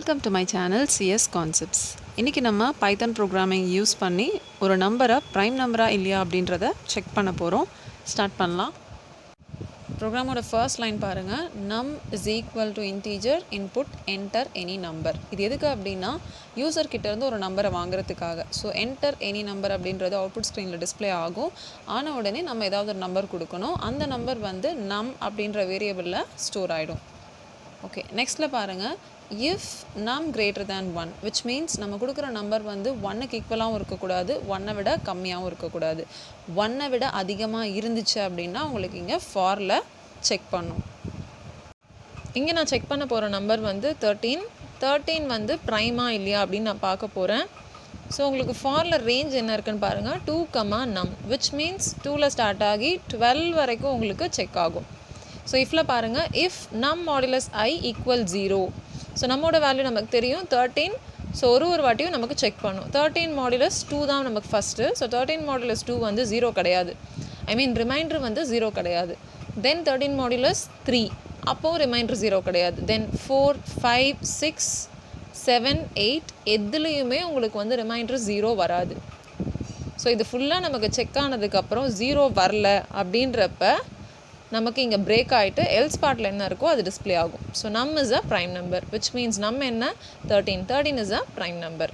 Welcome to my channel CS concepts. இன்றைக்கி நம்ம பைத்தன் programming use பண்ணி ஒரு நம்பரை ப்ரைம் நம்பராக இல்லையா அப்படின்றத செக் பண்ண போகிறோம். ஸ்டார்ட் பண்ணலாம். ப்ரோக்ராமோட ஃபர்ஸ்ட் லைன் பாருங்கள். நம் is equal to integer input enter any number. இது எதுக்கு அப்படின்னா யூசர் கிட்டேருந்து ஒரு நம்பரை வாங்குறதுக்காக. ஸோ என்டர் எனி நம்பர் அப்படின்றது அவுட்புட் ஸ்க்ரீனில் டிஸ்பிளே ஆகும். ஆன உடனே நம்ம ஏதாவது ஒரு நம்பர் கொடுக்கணும். அந்த நம்பர் வந்து நம் அப்படின்ற வேரியபிளில் ஸ்டோர் ஆகிடும். ஓகே, நெக்ஸ்ட்டில் பாருங்கள். இஃப் நம் கிரேட்டர் தேன் 1 விச் மீன்ஸ் நம்ம கொடுக்குற நம்பர் வந்து 1க்கு ஈக்குவலாகவும் இருக்கக்கூடாது, 1 விட கம்மியாகவும் இருக்கக்கூடாது. 1 விட அதிகமாக இருந்துச்சு அப்படின்னா உங்களுக்கு இங்கே ஃபாரில் செக் பண்ணும். இங்கே நான் செக் பண்ண போகிற நம்பர் வந்து 13 வந்து ப்ரைமாக இல்லையா அப்படின்னு நான் பார்க்க போகிறேன். ஸோ உங்களுக்கு ஃபாரில் ரேஞ்ச் என்ன இருக்குன்னு பாருங்கள். 2, நம் விச் மீன்ஸ் 2ல் ஸ்டார்ட் ஆகி 12 வரைக்கும் உங்களுக்கு செக் ஆகும். ஸோ இஃப்பில் பாருங்கள். இஃப் நம் மாடுலஸ் I ஈக்குவல் 0. ஸோ நம்மளோட வேல்யூ நமக்கு தெரியும் 13. ஸோ ஒரு வாட்டியும் நமக்கு செக் பண்ணும். 13 மாடுலஸ் 2 தான் நமக்கு ஃபஸ்ட்டு. ஸோ 13 மாடுலஸ் 2 வந்து 0 கிடையாது. ரிமைண்டர் வந்து 0 கிடையாது. தென் 13 மாடுலஸ் 3, அப்போது ரிமைண்டர் 0 கிடையாது. தென் 4, 5, 6, 7, 8 எதுலேயுமே உங்களுக்கு வந்து ரிமைண்டர் 0 வராது. ஸோ இது ஃபுல்லாக நமக்கு செக் ஆனதுக்கப்புறம் 0 வரல அப்படின்றப்ப நமக்கு இங்கே பிரேக் ஆகிட்டு எல்ஸ் பார்ட்டில் என்ன இருக்கோ அது டிஸ்பிளே ஆகும். ஸோ நம் is a prime number which means நம் என்ன 13 இஸ் அ ப்ரைம் நம்பர்.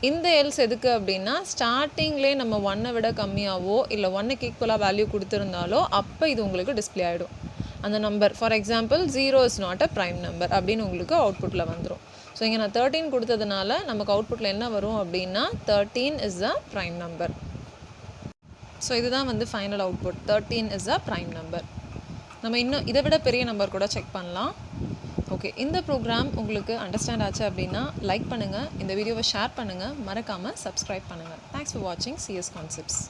இந்த எல்ஸ் எதுக்கு அப்படின்னா ஸ்டார்டிங்லேயே நம்ம 1 விட கம்மியாகவோ இல்லை 1க்கு ஈக்குவலாக வேல்யூ கொடுத்துருந்தாலோ அப்போ இது உங்களுக்கு டிஸ்பிளே ஆகிடும். அந்த number for example 0 is not a prime number அப்படின்னு உங்களுக்கு அவுட்புட்டில் வந்துடும். ஸோ இங்கே நான் 13 கொடுத்ததுனால நமக்கு அவுட்புட்டில் என்ன வரும் அப்படின்னா 13 is a prime number. So இதுதான் வந்து final output. 13 is a prime number. நம்ம இன்னும் இதை விட பெரிய நம்பர் கூட செக் பண்ணலாம். ஓகே, இந்த ப்ரோக்ராம் உங்களுக்கு அண்டர்ஸ்டாண்ட் ஆச்சு அப்படின்னா லைக் பண்ணுங்கள், இந்த வீடியோவை ஷேர் பண்ணுங்கள், மறக்காமல் சப்ஸ்கிரைப் பண்ணுங்கள். தேங்க்ஸ் ஃபார் வாட்சிங் CS கான்செப்ட்ஸ்.